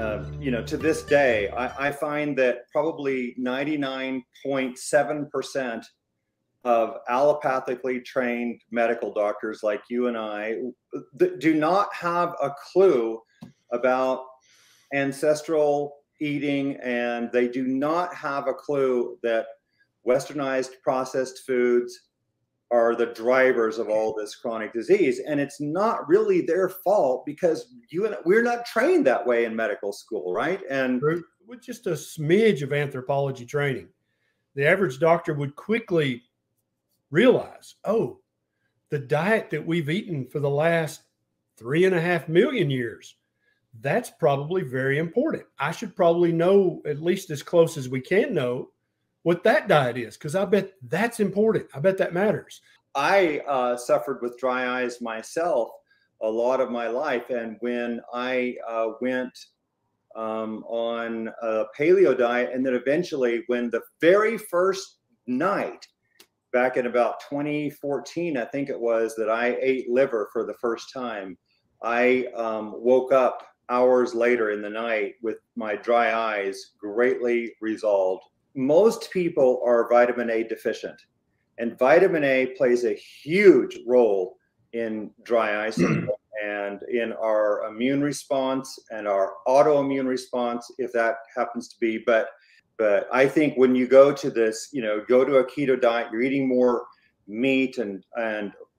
To this day, I find that probably 99.7% of allopathically trained medical doctors like you and I do not have a clue about ancestral eating, and they do not have a clue that westernized processed foods are the drivers of all this chronic disease. And it's not really their fault, because we're not trained that way in medical school, right? And with just a smidge of anthropology training, the average doctor would quickly realize, oh, the diet that we've eaten for the last 3.5 million years, that's probably very important. I should probably know, at least as close as we can know, what that diet is, because I bet that's important. I bet that matters. I suffered with dry eyes myself a lot of my life. And when I went on a paleo diet, and then eventually when the very first night, back in about 2014, I think it was, that I ate liver for the first time, I woke up hours later in the night with my dry eyes greatly resolved. Most people are vitamin A deficient, and vitamin A plays a huge role in dry eye syndrome and in our immune response and our autoimmune response, if that happens to be. But I think when you go to this, go to a keto diet, you're eating more meat and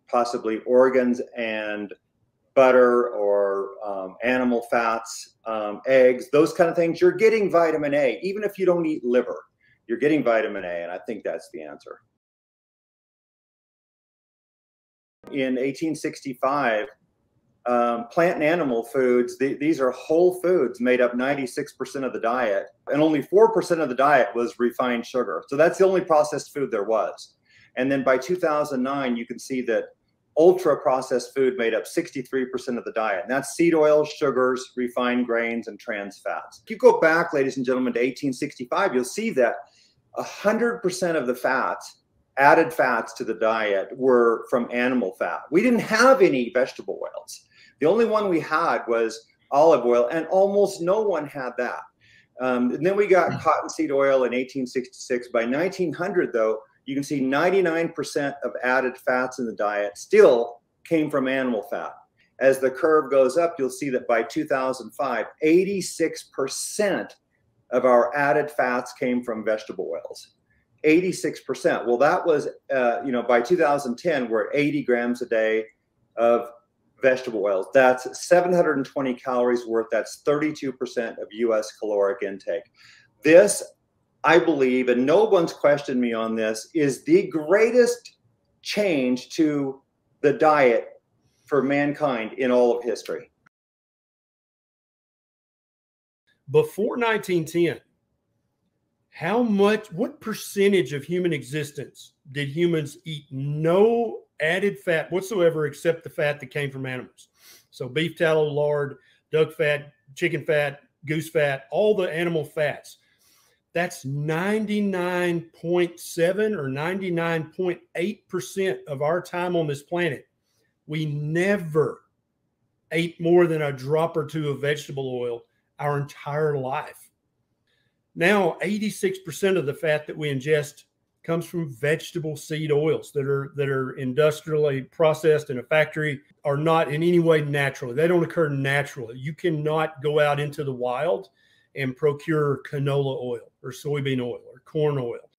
possibly organs and butter or animal fats, eggs, those kind of things, you're getting vitamin A. Even if you don't eat liver, you're getting vitamin A, and I think that's the answer. In 1865, plant and animal foods, these are whole foods, made up 96% of the diet, and only 4% of the diet was refined sugar. So that's the only processed food there was. And then by 2009, you can see that ultra processed food made up 63% of the diet. And that's seed oils, sugars, refined grains, and trans fats. If you go back, ladies and gentlemen, to 1865, you'll see that 100% of the fats, added fats to the diet, were from animal fat. We didn't have any vegetable oils. The only one we had was olive oil, and almost no one had that. And then we got cottonseed oil in 1866. By 1900, though, you can see 99% of added fats in the diet still came from animal fat. As the curve goes up, you'll see that by 2005, 86% of our added fats came from vegetable oils. 86%. Well, that was, by 2010, we're at 80 grams a day of vegetable oils. That's 720 calories worth. That's 32% of US caloric intake. This, I believe, and no one's questioned me on this, is the greatest change to the diet for mankind in all of history. Before 1910, what percentage of human existence did humans eat no added fat whatsoever except the fat that came from animals? So beef tallow, lard, duck fat, chicken fat, goose fat, all the animal fats. That's 99.7 or 99.8% of our time on this planet. We never ate more than a drop or two of vegetable oil our entire life. Now, 86% of the fat that we ingest comes from vegetable seed oils that are industrially processed in a factory, are not in any way natural. They don't occur naturally. You cannot go out into the wild and procure canola oil or soybean oil or corn oil.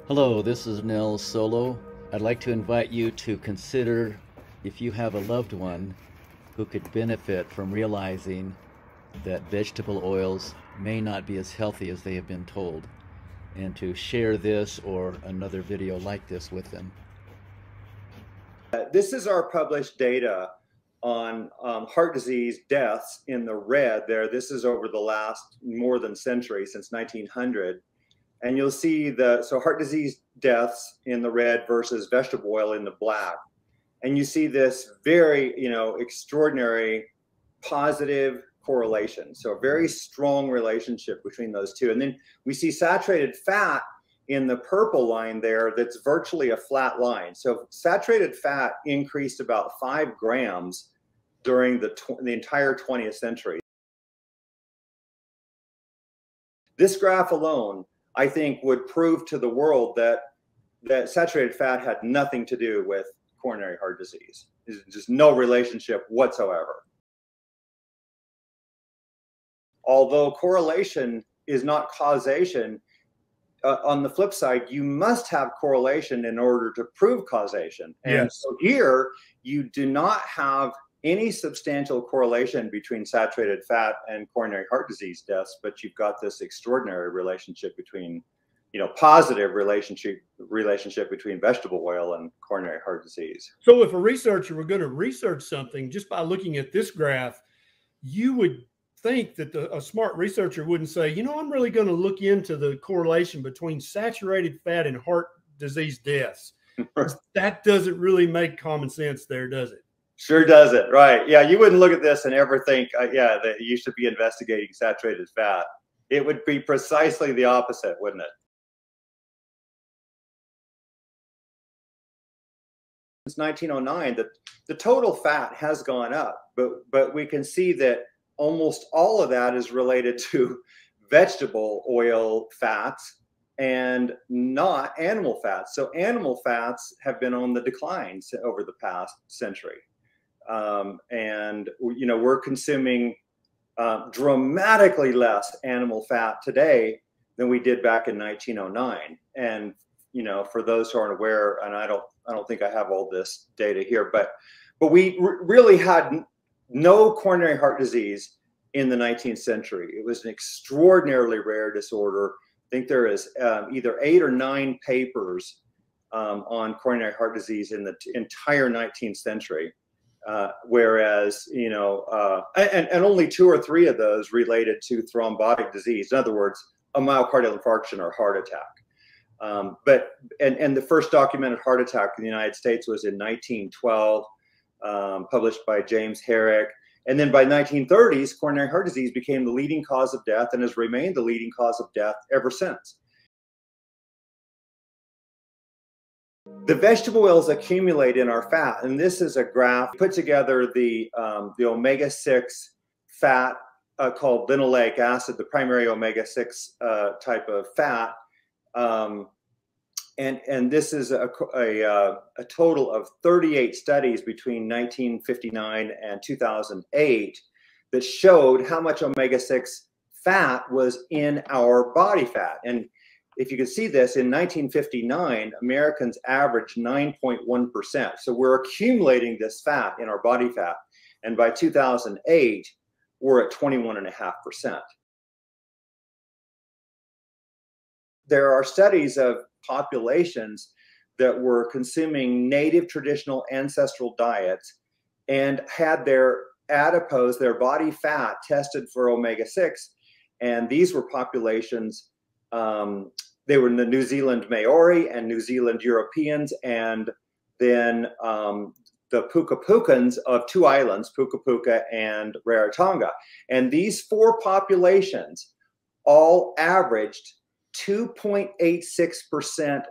Hello, this is Nels Solo. I'd like to invite you to consider if you have a loved one who could benefit from realizing that vegetable oils may not be as healthy as they have been told, and to share this or another video like this with them. This is our published data on heart disease deaths in the red there. This is over the last more than century, since 1900. And you'll see so heart disease deaths in the red versus vegetable oil in the black. And you see this very, extraordinary positive correlation. So a very strong relationship between those two. And then we see saturated fat in the purple line there that's virtually a flat line. So saturated fat increased about 5 grams during the entire 20th century. This graph alone, I think, would prove to the world that saturated fat had nothing to do with coronary heart disease. There's just no relationship whatsoever. Although correlation is not causation, on the flip side, you must have correlation in order to prove causation. And Yes. so here, you do not have any substantial correlation between saturated fat and coronary heart disease deaths, but you've got this extraordinary relationship between, positive relationship between vegetable oil and coronary heart disease. So if a researcher were going to research something just by looking at this graph, you would think that a smart researcher wouldn't say, I'm really going to look into the correlation between saturated fat and heart disease deaths. That doesn't really make common sense there, does it? Sure doesn't, right? Yeah, you wouldn't look at this and ever think, that you should be investigating saturated fat. It would be precisely the opposite, wouldn't it? Since 1909, the total fat has gone up, but we can see that almost all of that is related to vegetable oil fats and not animal fats. So animal fats have been on the decline over the past century. And we're consuming dramatically less animal fat today than we did back in 1909. And for those who aren't aware, and I don't think I have all this data here, but we really had no coronary heart disease in the 19th century. It was an extraordinarily rare disorder. I think there is either 8 or 9 papers on coronary heart disease in the entire 19th century. Whereas, and only 2 or 3 of those related to thrombotic disease. In other words, a myocardial infarction or heart attack. But the first documented heart attack in the United States was in 1912, published by James Herrick. And then by 1930s, coronary heart disease became the leading cause of death and has remained the leading cause of death ever since. The vegetable oils accumulate in our fat, and this is a graph put together the omega-6 fat called linoleic acid, the primary omega-6 type of fat, and this is a total of 38 studies between 1959 and 2008 that showed how much omega-6 fat was in our body fat. And if you can see this, in 1959, Americans averaged 9.1%. So we're accumulating this fat in our body fat. And by 2008, we're at 21.5%. There are studies of populations that were consuming native traditional ancestral diets and had their adipose, their body fat, tested for omega-6. And these were populations, they were in the New Zealand Maori and New Zealand Europeans, and then the Puka-Pukans of 2 islands, Puka-Puka and Rarotonga. And these 4 populations all averaged 2.86%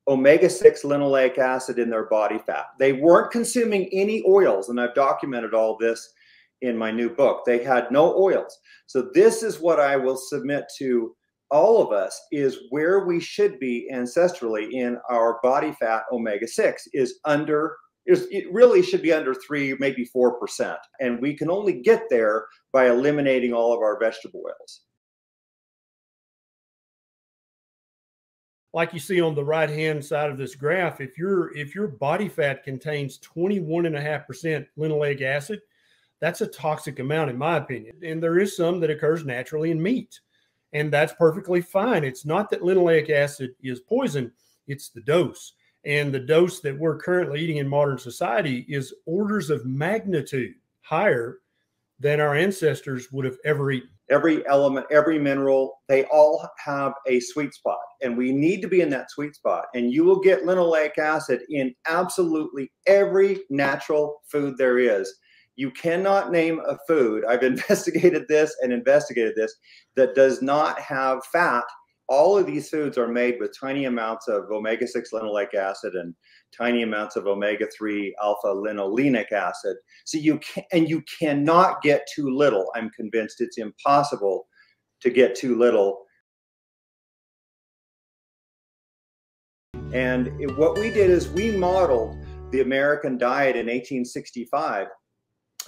omega-6 linoleic acid in their body fat. They weren't consuming any oils, and I've documented all this in my new book. They had no oils. So this is what I will submit to all of us, is where we should be ancestrally in our body fat. Omega-6 it really should be under 3, maybe 4%. And we can only get there by eliminating all of our vegetable oils. Like you see on the right-hand side of this graph, if your body fat contains 21.5% linoleic acid, that's a toxic amount, in my opinion. And there is some that occurs naturally in meat, and that's perfectly fine. It's not that linoleic acid is poison, it's the dose. And the dose that we're currently eating in modern society is orders of magnitude higher than our ancestors would have ever eaten. Every element, every mineral, they all have a sweet spot, and we need to be in that sweet spot. And you will get linoleic acid in absolutely every natural food there is. You cannot name a food, I've investigated this, that does not have fat. All of these foods are made with tiny amounts of omega-6 linoleic acid and tiny amounts of omega-3 alpha linolenic acid. So you cannot get too little. I'm convinced it's impossible to get too little. And what we did is we modeled the American diet in 1865.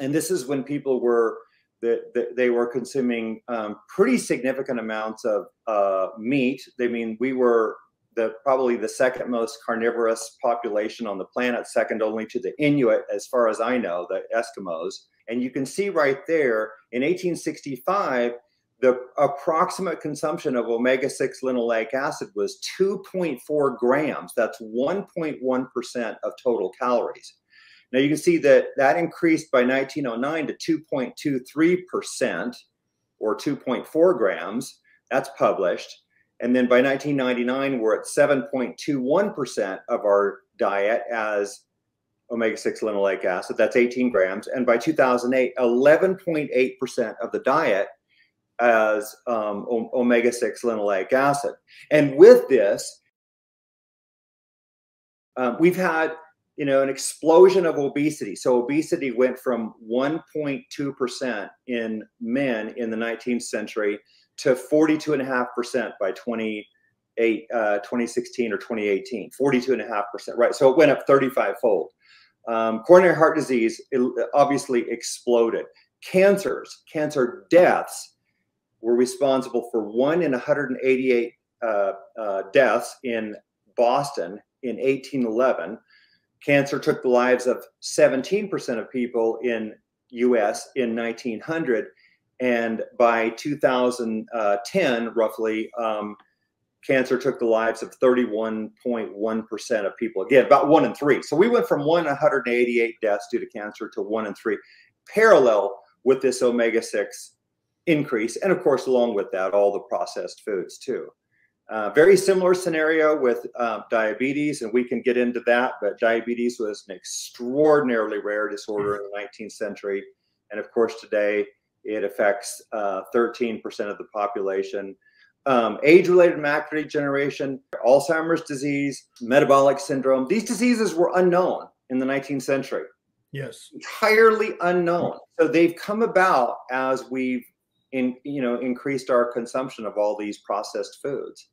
And this is when people were, they were consuming pretty significant amounts of meat. I mean, we were probably the second most carnivorous population on the planet, second only to the Inuit, as far as I know, the Eskimos. And you can see right there, in 1865, the approximate consumption of omega-6 linoleic acid was 2.4 grams. That's 1.1% of total calories. Now you can see that that increased by 1909 to 2.23%, or 2.4 grams. That's published. And then by 1999, we're at 7.21% of our diet as omega-6 linoleic acid. That's 18 grams. And by 2008, 11.8% of the diet as omega-6 linoleic acid. And with this, we've had, you know, an explosion of obesity. So obesity went from 1.2% in men in the 19th century to 42.5% by 2016 or 2018, 42.5%, right? So it went up 35-fold. Coronary heart disease obviously exploded. Cancer deaths were responsible for 1 in 188 deaths in Boston in 1811. Cancer took the lives of 17% of people in US in 1900. And by 2010, roughly, cancer took the lives of 31.1% of people. Again, about 1 in 3. So we went from 1 in 188 deaths due to cancer to 1 in 3, parallel with this omega-6 increase. And of course, along with that, all the processed foods too. Very similar scenario with diabetes, and we can get into that, but diabetes was an extraordinarily rare disorder in the 19th century. And of course, today it affects 13% of the population. Age-related macular degeneration, Alzheimer's disease, metabolic syndrome. These diseases were unknown in the 19th century. Yes. Entirely unknown. So they've come about as we've increased our consumption of all these processed foods.